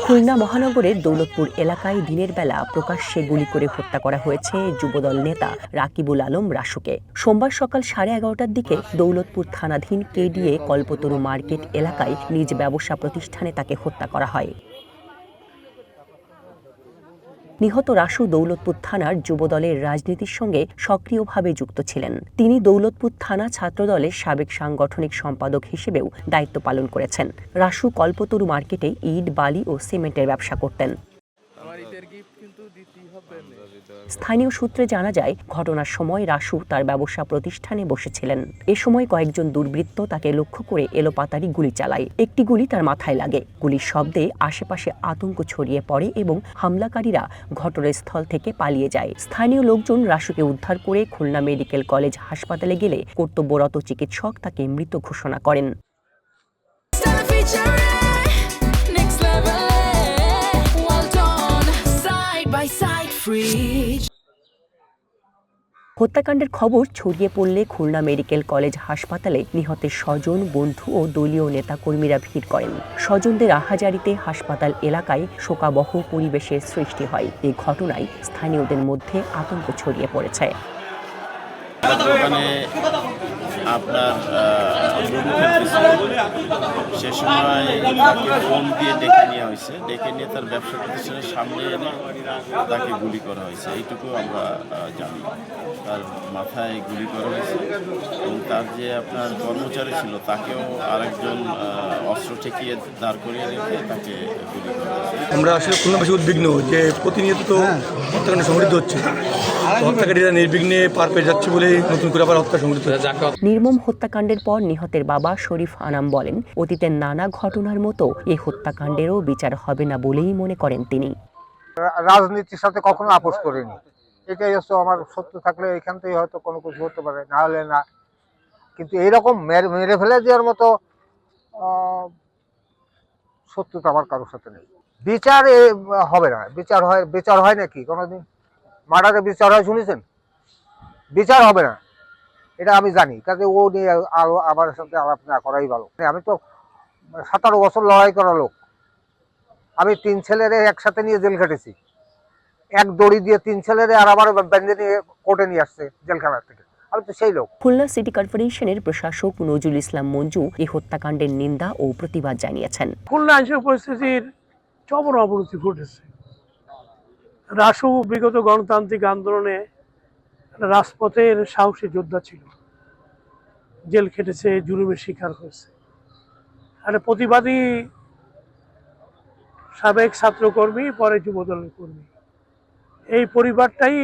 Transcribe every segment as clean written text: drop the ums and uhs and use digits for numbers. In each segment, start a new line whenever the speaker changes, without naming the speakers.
খুলনা মহানগরের দৌলতপুর এলাকায় দিনের বেলা প্রকাশ্যে গুলি করে হত্যা করা হয়েছে যুবদল নেতা রাকিবুল আলম রাসুকে। সোমবার সকাল 11:30টার দিকে দৌলতপুর থানাধীন কেডিএ কল্পতরু মার্কেট এলাকায় নিজ ব্যবসা প্রতিষ্ঠানে তাকে হত্যা করা হয়। নিহত রাসু দৌলতপুর থানার যুবদলের রাজনীতির সঙ্গে সক্রিয়ভাবে যুক্ত ছিলেন। তিনি দৌলতপুর থানা ছাত্রদলের সাবেক সাংগঠনিক সম্পাদক হিসেবেও দায়িত্ব পালন করেছেন। রাসু কল্পতরু মার্কেটে ইট, বালি ও সিমেন্টের ব্যবসা করতেন। স্থানীয় সূত্রে জানা যায়, ঘটনার সময় রাসু তার ব্যবসা প্রতিষ্ঠানে বসেছিলেন। এ সময় কয়েকজন দুর্বৃত্ত তাকে লক্ষ্য করে এলোপাতাড়ি গুলি চালায়। একটি গুলি তার মাথায় লাগে। গুলির শব্দে আশেপাশে আতঙ্ক ছড়িয়ে পড়ে এবং হামলাকারীরা ঘটনাস্থল থেকে পালিয়ে যায়। স্থানীয় লোকজন রাসুকে উদ্ধার করে খুলনা মেডিকেল কলেজ হাসপাতালে গেলে কর্তব্যরত চিকিৎসক তাকে মৃত ঘোষণা করেন। হত্যাকাণ্ডের খবর ছড়িয়ে পড়লে খুলনা মেডিকেল কলেজ হাসপাতালে নিহতের স্বজন, বন্ধু ও দলীয় নেতাকর্মীরা ভিড় করেন। স্বজনদের আহাজারিতে হাসপাতাল এলাকায় শোকাবহ পরিবেশের সৃষ্টি হয়। এই ঘটনায় স্থানীয়দের মধ্যে আতঙ্ক ছড়িয়ে পড়েছে।
আপনার সে সময় তাকে ফোন দিয়ে ডেকে নেওয়া হয়েছে। ডেকে নিয়ে তার ব্যবসা প্রতিষ্ঠানের সামনে এনে তাকে গুলি করা হয়েছে, এইটুকু আমরা জানি। তার মাথায় গুলি করা হয়েছে এবং তার যে আপনার কর্মচারী ছিল তাকেও আরেকজন অস্ত্র ঠেকিয়ে দাঁড় করিয়ে রেখে তাকে গুলি করা হয়েছে।
আমরা আসলে খুলনাবাসী উদ্বিগ্ন যে প্রতিনিয়ত তো হত্যাকাণ্ড সংঘটিত হচ্ছে। হত্যাকারীরা নির্বিঘ্নে পার পেয়ে যাচ্ছে বলে নতুন করে আবার হত্যা সংঘটিত হয়েছে।
নির্মম হত্যাকাণ্ডের পর নিহতের বাবা শরীফ আনাম বলেন, অতীতের নানা ঘটনার মতো এই হত্যাকাণ্ডেরও বিচার হবে না বলেই মনে করেন তিনি।
রাজনীতির সাথে কখনো আপোষ করিনি। এটাই হচ্ছে আমার সত্য থাকলে এখান থেকে হয়তো কোনো কিছু হতে পারে, না হলে না। কিন্তু এইরকম মেরে ফেলে দেওয়ার মতো শত্রুতা আমার কারোর সাথে নেই। বিচার হবে না। বিচার হয় নাকি কোনোদিন? মার্ডারে বিচার হয় শুনেছেন? বিচার হবে না, এটা আমি জানি। কাজে ও নিয়ে আরো আমার সাথে আলাপ না করাই ভালো। আমি তো 17 বছর লড়াই করা লোক। আমি 3 ছেলেরে একসাথে নিয়ে জেল খেটেছি। এক দড়ি দিয়ে 3 ছেলেরে আর আমার বেঁধে নিয়ে কোর্টে নিয়ে আসছে জেলখানা থেকে। আমি তো সেই লোক।
খুলনা সিটি কর্পোরেশনের প্রশাসক নজরুল ইসলাম মঞ্জু এই হত্যাকাণ্ডের নিন্দা ও প্রতিবাদ জানিয়েছেন।
খুলনা আইনশৃঙ্খলা পরিস্থিতির চরম অবনতি ঘটেছে। রাসু বিগত গণতান্ত্রিক আন্দোলনে রাজপথের সাহসী যোদ্ধা ছিল, জেল খেটেছে, জুলুমের শিকার হয়েছে। একটা প্রতিবাদী সাবেক ছাত্রকর্মী, পরে যুবদলের কর্মী। এই পরিবারটাই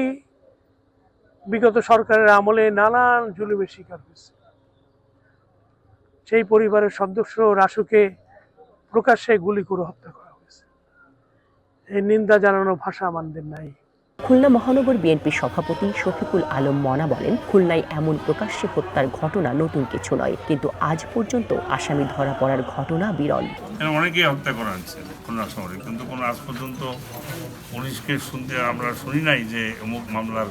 বিগত সরকারের আমলে নানান জুলুমের শিকার হয়েছে। সেই পরিবারের সদস্য রাসুকে প্রকাশ্যে গুলি করে হত্যা করা হয়েছে। এই নিন্দা জানানো ভাষা আমাদের নাই।
খুলনা মহানগর বিএনপি সভাপতি শফিকুল আলম মনা বলেন, খুলনায় এমন প্রকাশ্যে হত্যার ঘটনা নতুন কিছু নয়, কিন্তু আজ পর্যন্ত আসামি ধরা পড়ার ঘটনা বিরল।
অনেকেই হত্যা করা হচ্ছে খুলনা শহরে, কিন্তু কোনো আজ পর্যন্ত পুলিশকে শুনতে আমরা শুনি নাই যে অমুক মামলার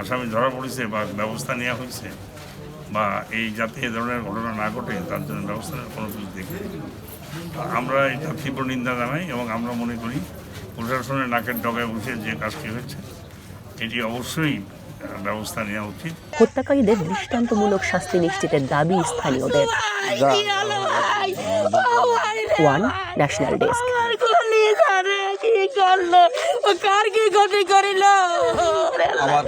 আসামি ধরা পড়েছে বা ব্যবস্থা নেওয়া হয়েছে, বা এই যাতে এ ধরনের ঘটনা না ঘটে তার জন্য ব্যবস্থা কোনো কিছু দেখি। আমরা এটা তীব্র নিন্দা জানাই এবং আমরা মনে করি প্রশাসনের নাকের ডগায় বসে যে কাজটি হচ্ছে এটি অবশ্যই ব্যবস্থা নেওয়া উচিত।
হত্যাকারীদের দৃষ্টান্তমূলক শাস্তি নিশ্চিতের দাবি স্থানীয়দের। One national desk.
আমার